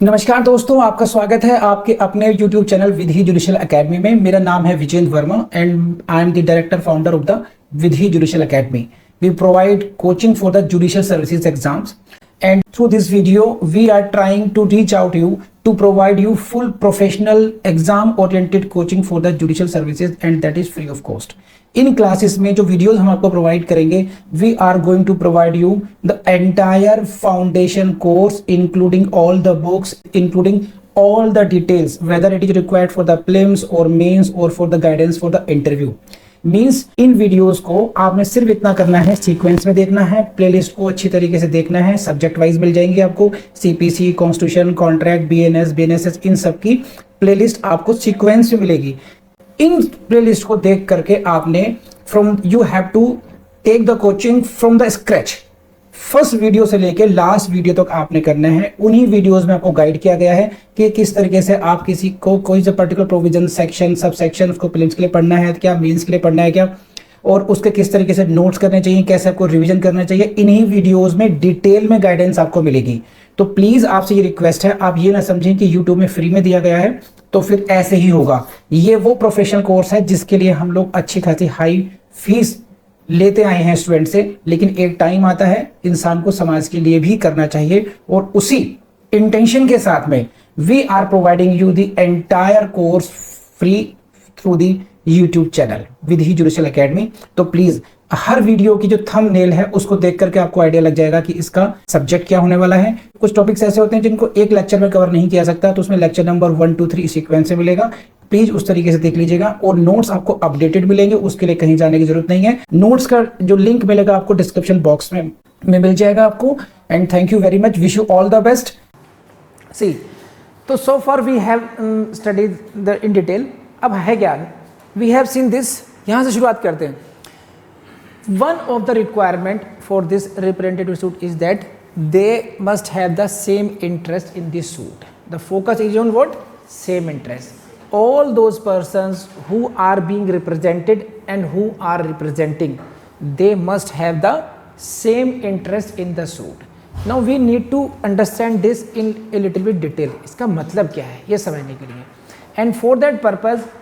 नमस्कार दोस्तों, आपका स्वागत है आपके अपने YouTube channel Vidhi judicial academy में। मेरा नाम है Vijendra Verma and I am the director founder of the Vidhi judicial academy. We provide coaching for the judicial services exams, and through this video we are trying to reach out to you to provide you full professional exam oriented coaching for the judicial services, and that is free of cost. इन classes में जो videos हम आपको provide करेंगे, we are going to provide you the entire foundation course including all the books, including all the details, whether it is required for the prelims or mains or for the guidance for the interview. Means in videos को आपने सिर्फ इतना करना है, sequence में देखना है, playlist को अच्छी तरीके से देखना है। सब्जेक्ट वाइज मिल जाएंगे आपको, CPC, constitution, contract, BNS, BNSS, इन सब की प्लेलिस्ट आपको सीक्वेंस में मिलेगी। इन प्लेलिस्ट को देख करके आपने you have to take the coaching from the scratch. First video से लेके लास्ट वीडियो तक आपने करना है। उन्हीं वीडियोस में आपको गाइड किया गया है कि किस तरीके से आप किसी को कोई सा particular provision, section, sub section उसको प्रीलिम्स के लिए पढ़ना है क्या, मेंस के लिए पढ़ना है क्या, और उसके किस तरीके से नोट्स करने चाहिए, कैसे आपको रिवीजन करना चाहिए। इन्हीं वीडियोस में डिटेल में गाइडेंस आपको मिलेगी। तो प्लीज आपसे ये रिक्वेस्ट है, आप ये ना समझें कि यूट्यूब में फ्री में दिया गया है तो फिर ऐसे ही होगा। ये वो प्रोफेशनल कोर्स है जिसके लिए हम लोग अच्छी खासी हाई फीस लेते आए हैं स्टूडेंट से, लेकिन एक टाइम आता है इंसान को समाज के लिए भी करना चाहिए, और उसी इंटेंशन के साथ में we are providing you the entire course free through the YouTube channel Vidhi judicial academy. तो प्लीज हर वीडियो की जो थंबनेल है उसको देख करके आपको आइडिया लग जाएगा कि इसका सब्जेक्ट क्या होने वाला है। कुछ टॉपिक्स ऐसे होते हैं जिनको एक लेक्चर में कवर नहीं किया सकता, तो उसमें लेक्चर नंबर 1, 2, 3 सीक्वेंस से मिलेगा। प्लीज उस तरीके से देख लीजिएगा, और नोट्स आपको अपडेटेड मिलेंगे, उसके लिए कहीं जाने की जरूरत नहीं है। नोट्स का जो लिंक मिलेगा आपको डिस्क्रिप्शन बॉक्स में मिल जाएगा आपको। And thank you very much, wish you all the best. सी तो so far we have studied the in detail. अब है क्या, वी हैव सीन दिस। यहां से शुरुआत करते हैं। One of the requirement for this representative suit is that they must have the same interest in this suit. The focus is on what? Same interest. All those persons who are being represented and who are representing, they must have the same interest in the suit. Now we need to understand this in a little bit detail. इसका मतलब क्या है ये समझने के लिए, and for that purpose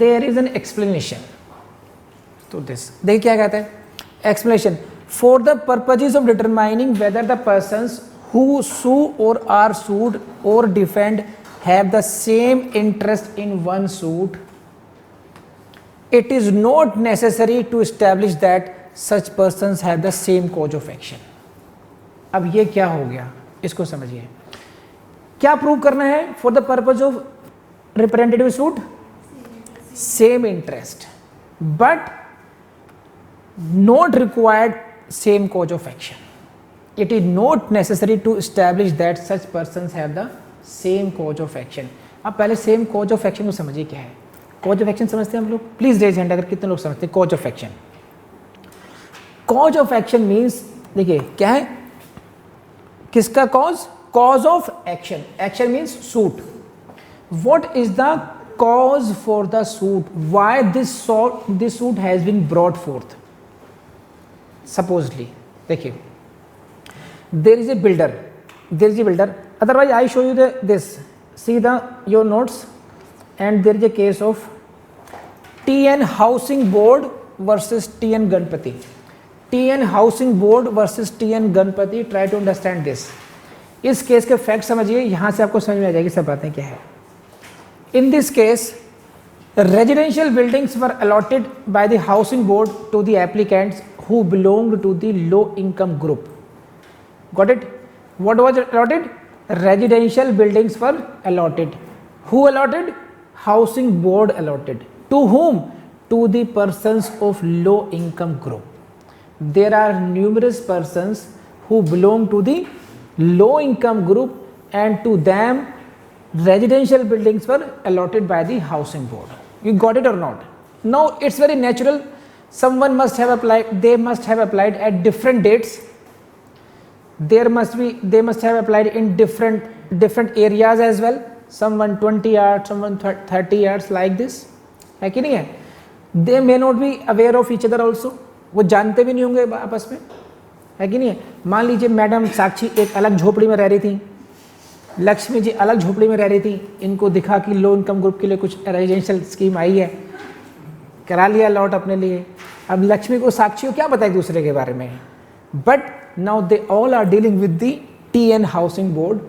there is an explanation. तो this देखिए क्या कहता है, explanation for the purposes of determining whether the persons who sue or are sued or defend have the same interest in one suit, it is not necessary to establish that such persons have the same cause of action. अब ये क्या हो गया, इसको समझिए। क्या prove करना है for the purpose of representative suit? Same interest, but not required same cause of action. It is not necessary to establish that such persons have the same cause of action. अब पहले same cause of action को समझिए क्या है। cause of action समझते हैं हम लोग? प्लीज रेज हैंड अगर कितने लोग समझते हैं cause of action। cause of action means, देखिए क्या है, किसका cause? cause of action. action means suit. what is the cause for the suit? why this suit has been brought forth? Supposedly, देखिए, there is a builder. Otherwise, I show you this. See your notes, and there is a case of TN Housing Board versus TN Ganpati. TN Housing Board versus TN Ganpati. Try to understand this. इस case के fact समझिए, यहाँ से आपको समझ में आ जाएगी सब बातें क्या है। In this case, residential buildings were allotted by the housing board to the applicants who belonged to the low income group. Got it? What was allotted? Residential buildings were allotted. Who allotted? Housing board allotted. To whom? To the persons of low income group. There are numerous persons who belong to the low income group, and to them residential buildings were allotted by the housing board. You got it or not? Now it's very natural. Someone must have applied, they must have applied at different dates. They must have applied in different areas as well. Someone 20 yards, someone 30 yards, like this. है कि नहीं है? They may not be aware of each other also. वो जानते भी नहीं होंगे आपस में, है कि नहीं है? मान लीजिए मैडम साक्षी एक अलग झोपड़ी में रह रही थी, लक्ष्मी जी अलग झोपड़ी में रह रही थी, इनको दिखा कि लो इनकम ग्रुप के लिए कुछ रेजिडेंशियल स्कीम आई है, करा लिया लॉट अपने लिए। अब लक्ष्मी को साक्षी को क्या पता एक दूसरे के बारे में, but now they all are dealing with the TN housing board.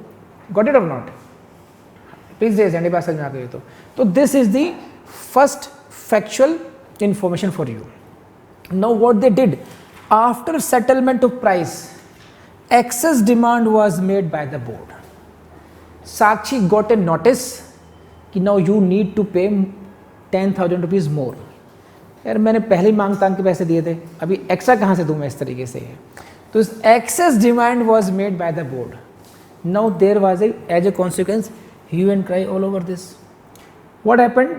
Got it और नॉट? प्लीज रेज हैंड, बात समझ में आ गई तो this is the first factual information for you. Now what they did after settlement of price, excess demand was made by the board. Sakshi got a notice कि now you need to pay 10,000 rupees more. यार मैंने पहले ही मांग तांग के पैसे दिए थे, अभी एक्स्ट्रा कहाँ से दूँ मैं? इस तरीके से है। तो इस excess demand was made by the board. Now there was as a consequence hue and cry all over this. What happened?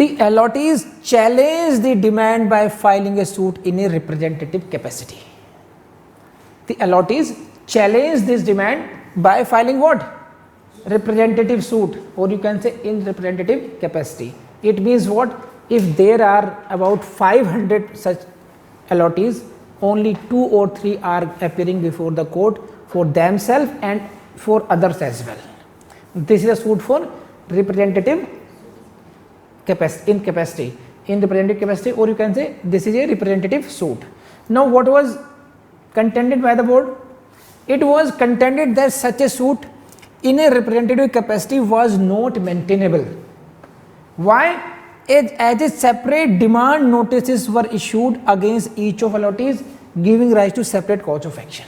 The allottees challenged the demand by filing a suit in a representative capacity. The allottees challenged this demand by filing what? Representative suit, or you can say in representative capacity. It means what? If there are about 500 such allottees, only 2 or 3 are appearing before the court for themselves and for others as well. This is a suit for representative capacity, in representative capacity, or you can say this is a representative suit. Now what was contended by the board? It was contended that such a suit in a representative capacity was not maintainable. Why? As a separate demand notices were issued against each of allottees, giving rise to separate cause of action.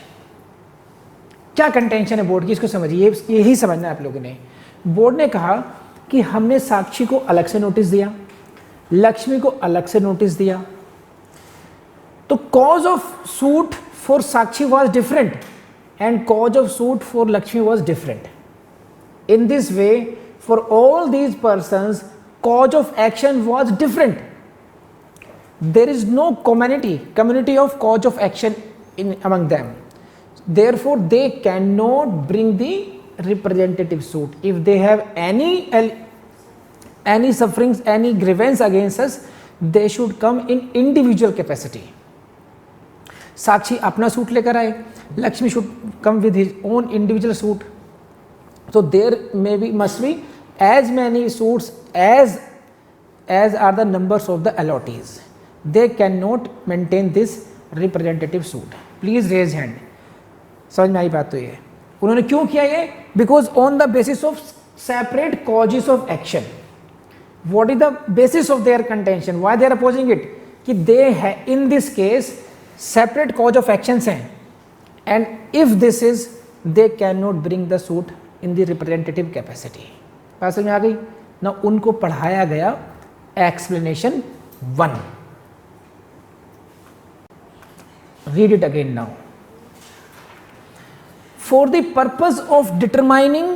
क्या contention है board की, इसको समझिए, यही समझना है आप लोगों ने। बोर्ड ने कहा कि हमने साक्षी को अलग से नोटिस दिया, लक्ष्मी को अलग से नोटिस दिया, तो cause of suit for Sakshi was different and cause of suit for Lakshmi was different. In this way, for all these persons, cause of action was different. There is no community of cause of action among them. Therefore, they cannot bring the representative suit. If they have any sufferings, any grievance against us, they should come in individual capacity. साक्षी अपना suit लेकर आए, Lakshmi should come with his own individual suit. So there must be as many suits as are the numbers of the allottees. They cannot maintain this representative suit. Please raise hand. समझ में आई बात? तो ये उन्होंने क्यों किया ये? Because on the basis of separate causes of action. What is the basis of their contention? Why they are opposing it? कि they have in this case separate cause of actions हैं, and if this is they cannot bring the suit in the representative capacity. बात समझ में आ गई ना? उनको पढ़ाया गया explanation 1. Read it again now. For the purpose of determining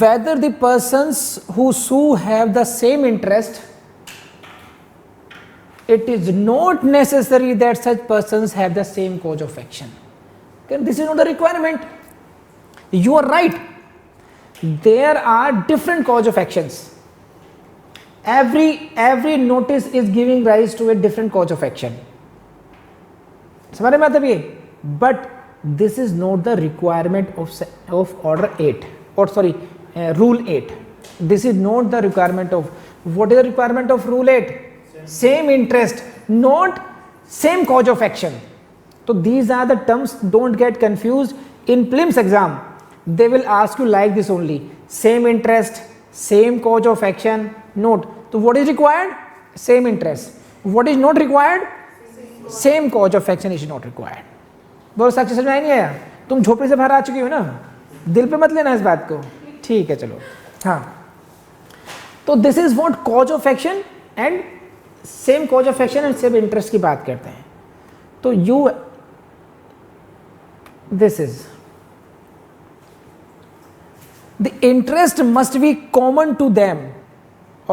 whether the persons who sue have the same interest, it is not necessary that such persons have the same cause of action. Okay, this is not the requirement. You are right. There are different cause of actions. Every notice is giving rise to a different cause of action. समझ में आता है? But this is not the requirement of order 8 or sorry rule 8. This is not the requirement of. What is the requirement of rule 8? Same interest, not same cause of action. So these are the terms. Don't get confused. In prelims exam they will ask you like this only: same interest, same cause of action. Note. So what is required? Same interest. What is not required? Same cause of action is not required. बहुत साक्षी समझ में नहीं आया? तुम झोपड़ी से बाहर आ चुकी हो ना, दिल पे मत लेना इस बात को, ठीक है? चलो हाँ, तो this is what cause of action and same cause of action and same interest की बात करते हैं. तो you this is the interest must be common to them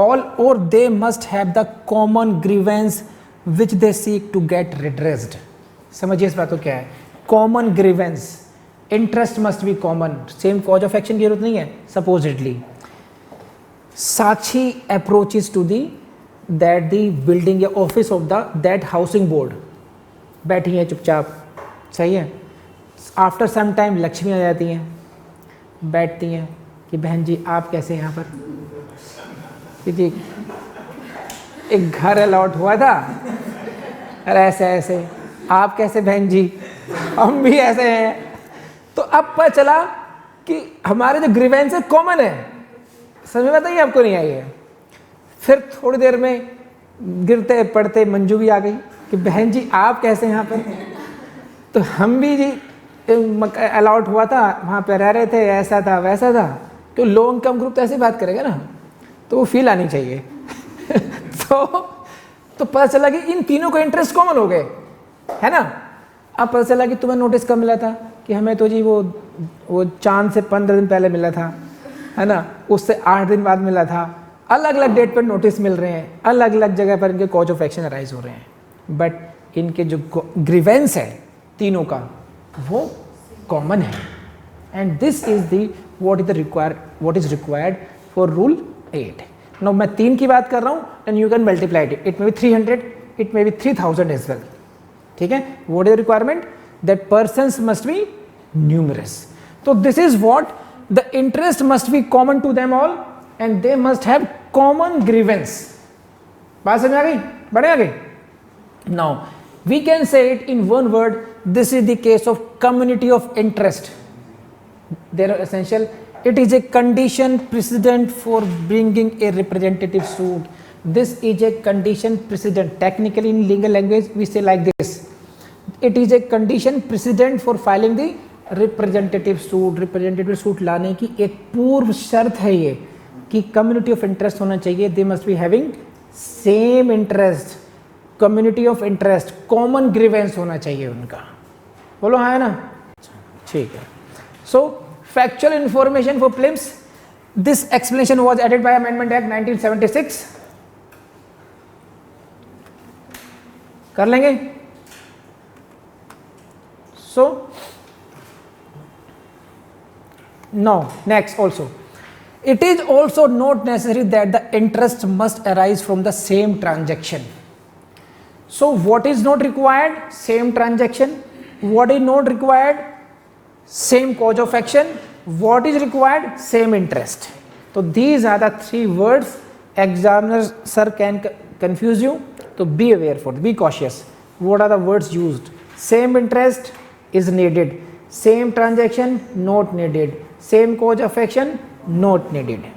all, or they must have the common grievance which they seek to get redressed. समझिए इस बात को क्या है? Common grievance, interest must be common, same cause of action की जरूरत नहीं है. Supposedly Sakshi approaches to the that the building या office of the that housing board बैठी हैं चुपचाप, सही है। आफ्टर सम टाइम लक्ष्मी आ जाती हैं, बैठती हैं कि बहन जी आप कैसे यहाँ पर, क्योंकि एक घर अलॉट हुआ था, अरे ऐसे ऐसे, आप कैसे बहन जी, हम भी ऐसे हैं। तो अब पता चला कि हमारे जो ग्रीवेंस है कॉमन है, समझ में बताइए आपको नहीं आई है। फिर थोड़ी देर में गिरते पड़ते मंजू भी आ गई कि बहन जी आप कैसे यहाँ पर, तो हम भी जी अलॉट हुआ था वहाँ पे रह रहे थे, ऐसा था वैसा था। तो लो इनकम ग्रुप तो ऐसे बात करेगा ना, तो वो फील आनी चाहिए। तो पता चला कि इन तीनों को इंटरेस्ट कॉमन हो गए, है ना। अब पता चला कि तुम्हें नोटिस कब मिला था, कि हमें तो जी वो चांद से 15 दिन पहले मिला था, है ना, उससे 8 दिन बाद मिला था। अलग अलग डेट पर नोटिस मिल रहे हैं, अलग अलग जगह पर इनके कॉज ऑफ एक्शन अराइज हो रहे हैं, बट इनके जो ग्रीवेंस है तीनों का वो कॉमन है। And this is the what is required for rule 8। Now मैं 3 की बात कर रहा हूँ, and you can multiply it may be 300, it may be 3000 as well, ठीक है। What is the requirement, that persons must be numerous. तो this is what the interest must be common to them all and they must have common grievance. बात समझ आ गई, बढ़े आगे। Now we can say it in one word, this is the case of community of interest. They are essential. It is a condition precedent for bringing a representative suit. This is a condition precedent. Technically in legal language we say like this, it is a condition precedent for filing the representative suit. representative suit लाने की एक पूर्व शर्त है ये कि community of interest होना चाहिए, they must be having same interest, community of interest, common grievance होना चाहिए उनका। बोलो हाँ है ना, ठीक है। So factual information for films, this explanation was added by amendment act 1976। कर लेंगे। So now next, also it is also not necessary that the interest must arise from the same transaction. So what is not required? Same transaction. What is not required? Same cause of action. What is required? Same interest. So these are the 3 words examiner sir can confuse you. So be aware for it. Be cautious. What are the words used? Same interest is needed. Same transaction not needed. Same cause of action not needed.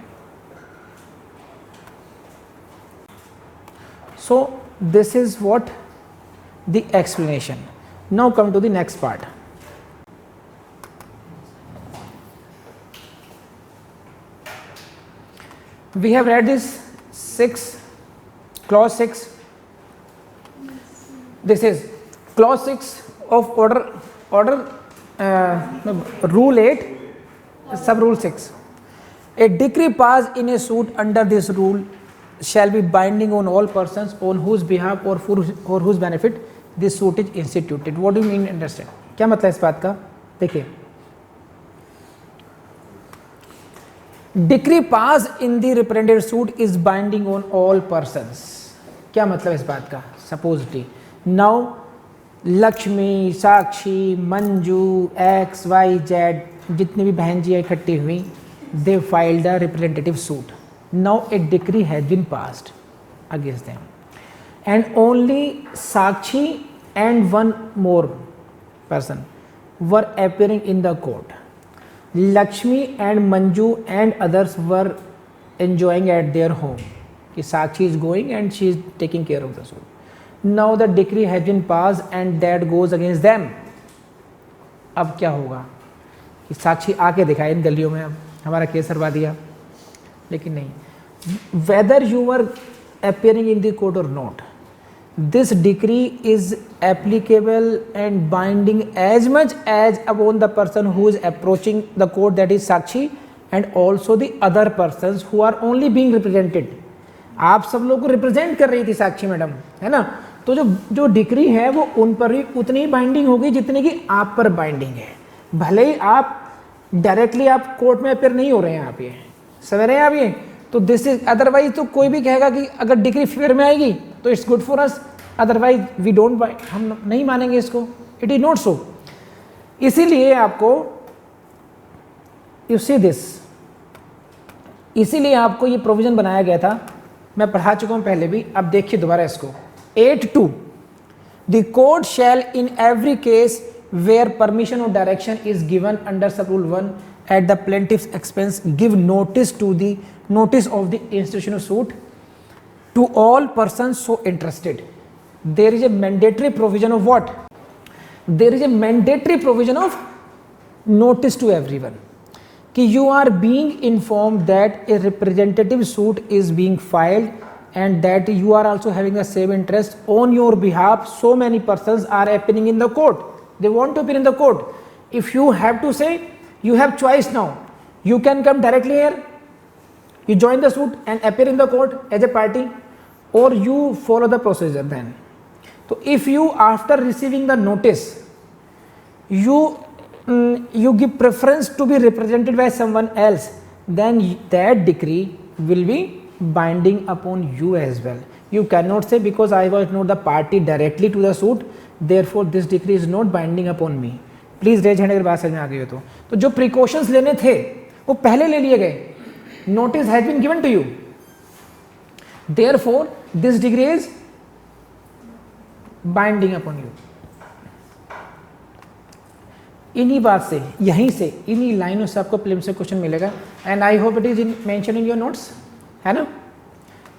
So this is what the explanation. Now come to the next part. We have read this clause 6. This is clause 6 of rule 8, sub rule 6. A decree passed in a suit under this rule shall be binding on all persons on whose behalf or for whose benefit this suit is instituted. What do you mean understand? क्या मतलब इस बात का, देखिए, decree passed in the representative suit is binding on all persons. क्या मतलब इस बात का? Supposedly now लक्ष्मी, साक्षी, मंजू, X, Y, Z जितनी भी बहन जी इकट्ठी हुई, they filed a representative suit. Now a decree has been passed against them, and only Sakshi and one more person were appearing in the court. Lakshmi and Manju and others were enjoying at their home. Sakshi is going and she is taking care of the suit. Now the decree has been passed and that goes against them. अब क्या होगा कि साक्षी आके दिखाए इन गलियों में, अब हमारा केस हरवा दिया, लेकिन नहीं, whether you were appearing in the court or not, this decree is applicable and binding as much as upon the person who is approaching the court, that is Sakshi, and also the other persons who are only being represented. आप सब लोग को represent कर रही थी साक्षी madam, है ना, तो जो डिक्री है वो उन पर भी उतनी ही बाइंडिंग होगी जितनी कि आप पर बाइंडिंग है, भले ही आप डायरेक्टली आप कोर्ट में अपेयर नहीं हो रहे हैं, आप ये समझ रहे हैं आप ये। तो दिस इज, अदरवाइज तो कोई भी कहेगा कि अगर डिग्री फेवर में आएगी तो it's good for us, otherwise we don't, हम नहीं मानेंगे इसको, इट इज नॉट सो। इसीलिए आपको यू सी दिस, इसीलिए आपको ये प्रोविजन बनाया गया था, मैं पढ़ा चुका हूं पहले भी, अब देखिए दोबारा इसको। 8(2) the court shall in every case where permission और direction is given under sub rule 1 at the plaintiff's expense give notice of the institution of suit to all persons so interested. There is a mandatory provision of what? There is a mandatory provision of notice to everyone कि you are being informed that a representative suit is being filed and that you are also having the same interest on your behalf. So many persons are appearing in the court, they want to appear in the court. If you have to say, you have choice now, you can come directly here, you join the suit and appear in the court as a party, or you follow the procedure then. So if you after receiving the notice you give preference to be represented by someone else, then that decree will be binding upon you as well. You cannot say because I was not the party directly to the suit, therefore this decree is not binding upon me. Please raise hand अगर बात समझ में आ गई हो तो जो precautions लेने थे वो पहले ले लिए गए, notice has been given to you, therefore this decree is binding upon you. इन्हीं बात से, यहीं से, इन्हीं लाइनों से आपको प्रीलिम्स से क्वेश्चन मिलेगा and I hope it is mention in your notes, है ना।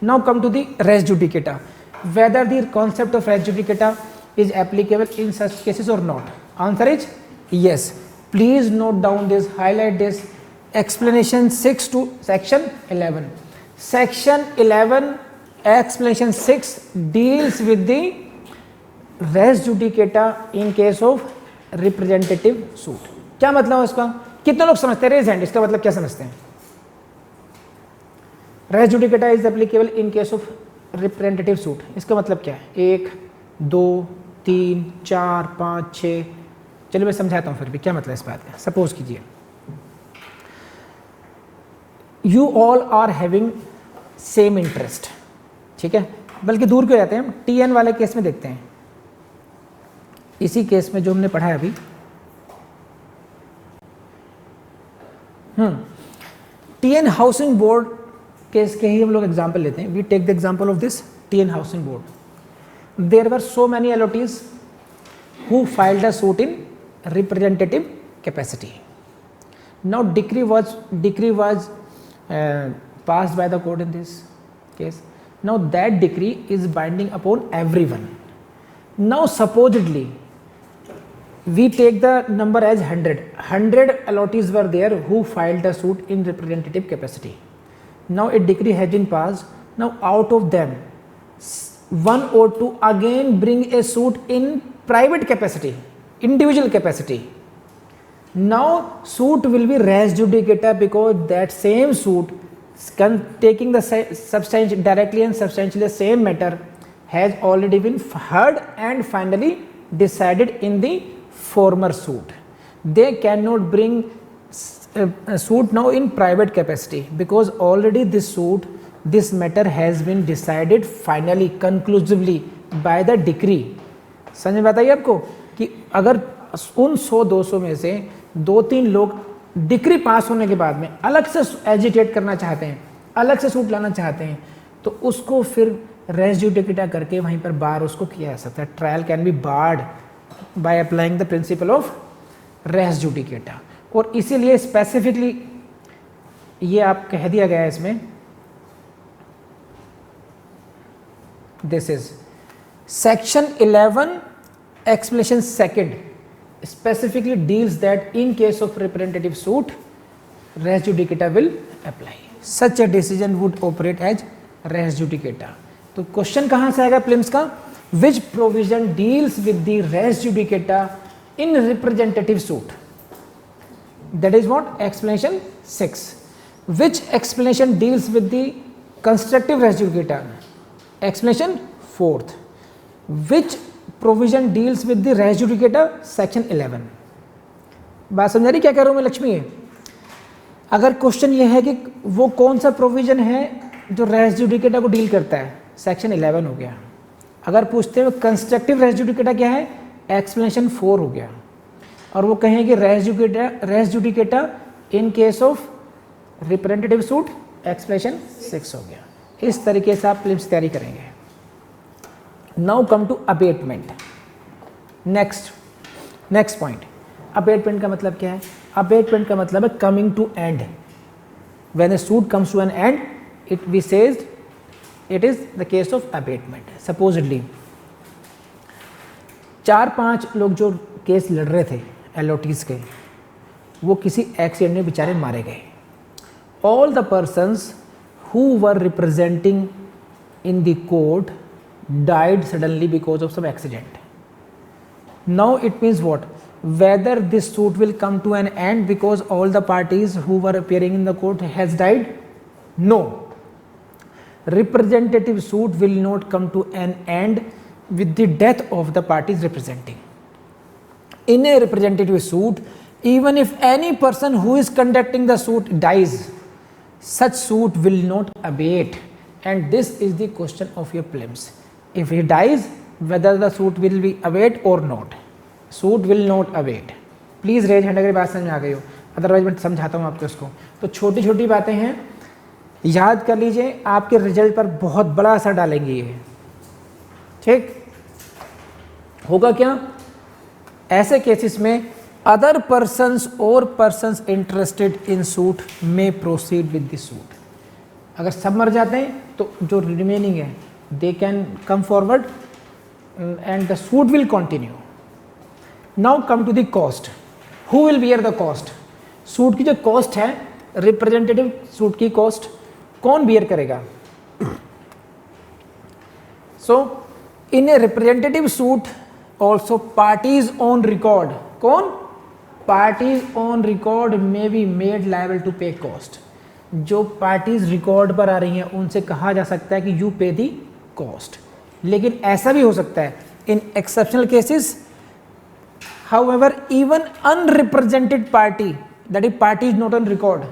Now come to the res judicata, whether the concept of res judicata is applicable in such cases or not. Answer is yes. Please note down this, highlight this, explanation 6 to section 11. Section 11 explanation 6 deals with the res judicata in case of representative suit. क्या मतलब है इसका, कितने लोग समझते हैं, raise hand, इसका मतलब क्या समझते हैं। res judicata is applicable in case of representative suit, इसका मतलब क्या है, 1 2 3 4 5 6, चलिए मैं समझाता हूं फिर भी क्या मतलब इस बात का। सपोज कीजिए you all are having same interest, ठीक है, बल्कि दूर क्यों जाते हैं, हम TN वाले केस में देखते हैं। इसी केस में जो हमने पढ़ा है अभी, TN हाउसिंग बोर्ड केस के ही हम लोग एग्जाम्पल लेते हैं। We take the example of this TN housing board. There were so many allottees who filed a suit in representative capacity. Now decree was passed by the court in this case. Now that decree is binding upon everyone. Now supposedly we take the number as 100 allottees were there who filed a suit in representative capacity. Now a decree has been passed. Now out of them 1 or 2 again bring a suit in private capacity, individual capacity. Now suit will be res judicata because that same suit taking the substantial directly and substantially the same matter has already been heard and finally decided in the former suit. They cannot bring a suit now in private capacity because already this matter has been decided finally conclusively by the decree. समझ में बताइए आपको कि अगर उन 100-200 में से 2-3 लोग डिक्री पास होने के बाद में अलग से एजिटेट करना चाहते हैं, अलग से सूट लाना चाहते हैं, तो उसको फिर रेस जुडिकेटा करके वहीं पर बार उसको किया जा सकता है। Trial can be barred by applying the principle of res judicata. और इसीलिए स्पेसिफिकली ये आप कह दिया गया है इसमें, this is Section 11 explanation 2 specifically deals that in case of representative suit res judicata will apply. Such a decision would operate as res judicata. तो क्वेश्चन कहां से आएगा प्रीलिम्स का, which provision deals with the res judicata in representative suit, that is what explanation 6. Which explanation deals with the constructive res judicata, explanation 4th. Which provision deals with the res judicata, section 11. बात समझ रही क्या कह रहा हूं मैं लक्ष्मी है। अगर क्वेश्चन ये है कि वो कौन सा प्रोविजन है जो रेस जुडिकेटा को डील करता है, सेक्शन 11 हो गया। अगर पूछते हैं कंस्ट्रक्टिव रेस जुडिकेटा क्या है, एक्सप्लेनेशन 4 हो गया, और वो कहें कि res judicata in case of representative suit explanation 6 हो गया। इस तरीके से आप प्रीलिम्स तैयारी करेंगे। Now come to abatement. Next point, abatement का मतलब क्या है? अबेटमेंट का मतलब है coming to end. When a suit comes to an end it we says it is the case of abatement. Supposedly 4-5 लोग जो केस लड़ रहे थे एलओटीज के, वो किसी एक्सीडेंट में बेचारे मारे गए। All the persons who were representing in the court died suddenly because of some accident. Now it means what? Whether this suit will come to an end because all the parties who were appearing in the court has died? No. Representative suit will not come to an end with the death of the parties representing. In a representative suit, even if any person who is conducting the suit dies, such suit will not abate, and this is the question of your prelims. If he dies, whether the suit will be abate or not. Suit will not abate. Please raise hand अगर बात समझ में आ गई हो, otherwise मैं समझाता हूँ आपको इसको। तो छोटी छोटी बातें हैं, याद कर लीजिए, आपके रिजल्ट पर बहुत बड़ा असर डालेंगे ये। ठीक होगा क्या? ऐसे केसेस में other persons or persons interested in suit may proceed with the suit. अगर सब मर जाते हैं तो जो रिमेनिंग है they can come forward and the suit will continue. Now come to the cost. Who will bear the cost? Suit की जो कॉस्ट है, रिप्रेजेंटेटिव सूट की कॉस्ट कौन बियर करेगा? So in a representative suit also parties on record, कौन? Parties on record में be made liable to पे cost. जो पार्टीज रिकॉर्ड पर आ रही हैं उनसे कहा जा सकता है कि यू पे दी कॉस्ट। लेकिन ऐसा भी हो सकता है in exceptional cases, however even unrepresented party that is party is not on record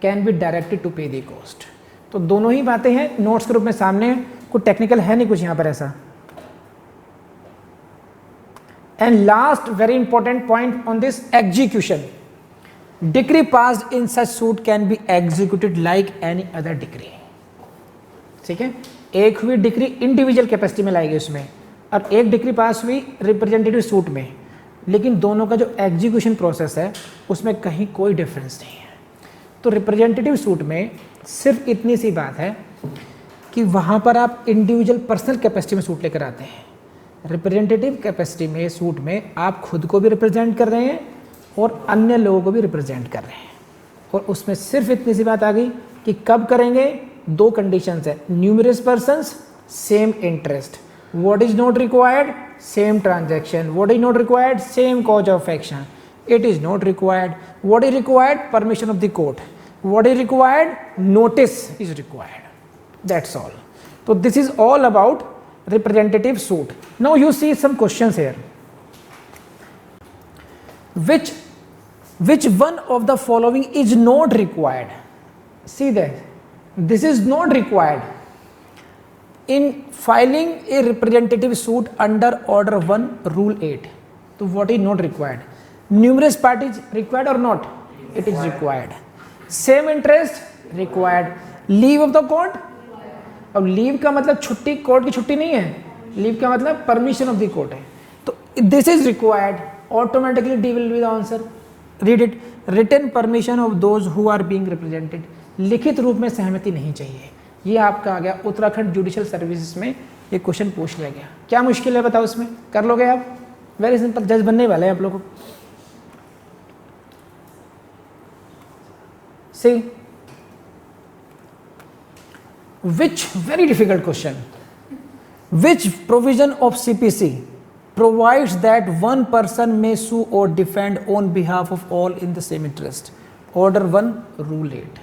can be directed to pay the cost. तो दोनों ही बातें हैं नोट्स के रूप में सामने, कुछ टेक्निकल है नहीं कुछ यहाँ पर ऐसा। And last very important point on this, execution. Decree passed in such suit can be executed like any other decree. ठीक है, एक हुई डिक्री इंडिविजुअल कैपेसिटी में लाई गई उसमें, और एक डिक्री पास हुई रिप्रेजेंटेटिव सूट में, लेकिन दोनों का जो एग्जीक्यूशन प्रोसेस है उसमें कहीं कोई डिफरेंस नहीं है। तो रिप्रेजेंटेटिव सूट में सिर्फ इतनी सी बात है कि वहाँ पर आप इंडिविजुअल पर्सनल कैपेसिटी में सूट लेकर आते हैं। रिप्रेजेंटेटिव कैपेसिटी में सूट में आप खुद को भी रिप्रेजेंट कर रहे हैं और अन्य लोगों को भी रिप्रेजेंट कर रहे हैं, और उसमें सिर्फ इतनी सी बात आ गई कि कब करेंगे। 2 कंडीशंस है, numerous persons, same interest, what is not required, same transaction, what is not required, same cause of action, it is not required, what is required, permission of the court, what is required, notice is required, that's all. तो this is all about representative suit. Now you see some questions here. Which one of the following is not required? See that this is not required in filing a representative suit under order 1 rule 8. So what is not required? Numerous parties required or not? It is required. Same interest required. Leave of the court. अब leave का मतलब छुट्टी, court की छुट्टी नहीं है, leave का मतलब परमिशन ऑफ द कोर्ट है। तो this is required, automatically the will be the answer. Read it, written permission of those who are being represented, लिखित रूप में सहमति नहीं चाहिए। ये आपका आ गया उत्तराखंड जुडिशियल सर्विसेज में, ये क्वेश्चन पूछ लिया गया। क्या मुश्किल है बताओ इसमें, कर लोगे आप? वेरी सिंपल, जज बनने वाले हैं आप लोगों को। सी which, very difficult question, which provision of CPC provides that one person may sue or defend on behalf of all in the same interest? Order 1 rule 8.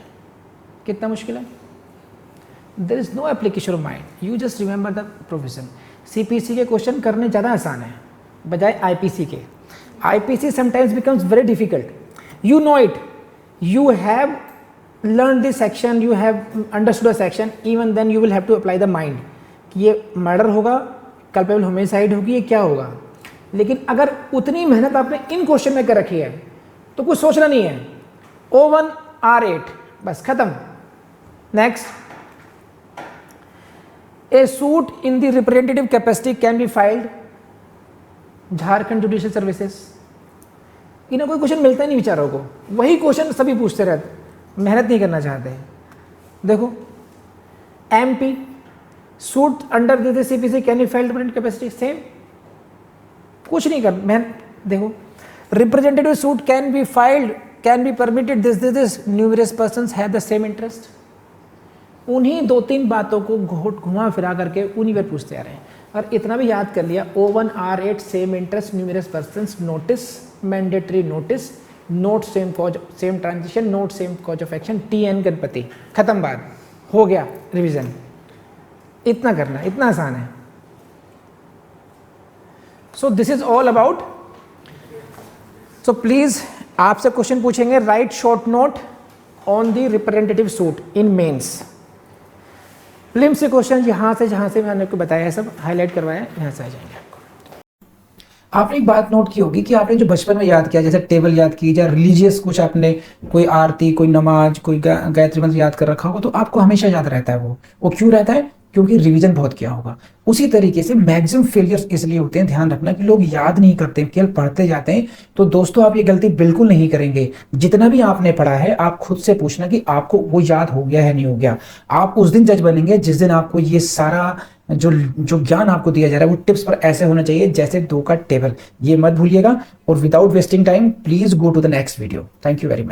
कितना मुश्किल है? There is no application of mind, you just remember the provision. CPC के question करने ज़्यादा आसान है बजाय IPC के। IPC sometimes becomes very difficult. You know it, you have learn this section, you have understood a section, even then you will have to apply the mind कि ये murder होगा, कल्पेबल होमिसाइड होगी, ये क्या होगा। लेकिन अगर उतनी मेहनत आपने इन क्वेश्चन में कर रखी है तो कुछ सोचना नहीं है, O1 R8 बस खत्म। Next, A suit in the representative capacity can be filed Jharkhand judicial services. इन्हें कोई क्वेश्चन मिलता ही नहीं बेचारों को, वही क्वेश्चन सभी पूछते रहते, मेहनत नहीं करना चाहते हैं। देखो, MP suit under this CPC can be filed representative capacity, same, कुछ नहीं कर मेहनत। देखो, representative suit can be filed, can be permitted, this numerous persons have the same interest. उन्हीं 2-3 बातों को घुमा फिरा करके उन्हीं पर पूछते आ रहे हैं। और इतना भी याद कर लिया, O1 R8 same interest, numerous persons, notice, mandatory notice, note same cause, same transition, note same cause of action, TN Ganpati, खत्म बात, हो गया रिवीजन। इतना करना, इतना आसान है। So this is all about. So please आपसे क्वेश्चन पूछेंगे, write short note on the representative suit in mains. Prelims से क्वेश्चन जहां से मैंने आपको बताया है, सब हाईलाइट करवाया, यहाँ से आ जाएंगे। आपने एक बात नोट की होगी कि आपने जो बचपन में याद किया, जैसे टेबल याद की या रिलीजियस कुछ आपने, कोई आरती, कोई नमाज, कोई गायत्री मंत्र याद कर रखा होगा, तो आपको हमेशा याद रहता है। वो क्यों रहता है? क्योंकि रिवीजन बहुत किया होगा। उसी तरीके से मैक्सिमम फेलियर्स इसलिए होते हैं, ध्यान रखना, कि लोग याद नहीं करते, केवल पढ़ते जाते हैं। तो दोस्तों, आप ये गलती बिल्कुल नहीं करेंगे। जितना भी आपने पढ़ा है, आप खुद से पूछना कि आपको वो याद हो गया है, नहीं हो गया। आप उस दिन जज बनेंगे जिस दिन आपको ये सारा जो ज्ञान आपको दिया जा रहा है वो टिप्स पर ऐसे होना चाहिए जैसे 2 का टेबल। ये मत भूलिएगा। और without wasting time, please go to the next video. Thank you very much.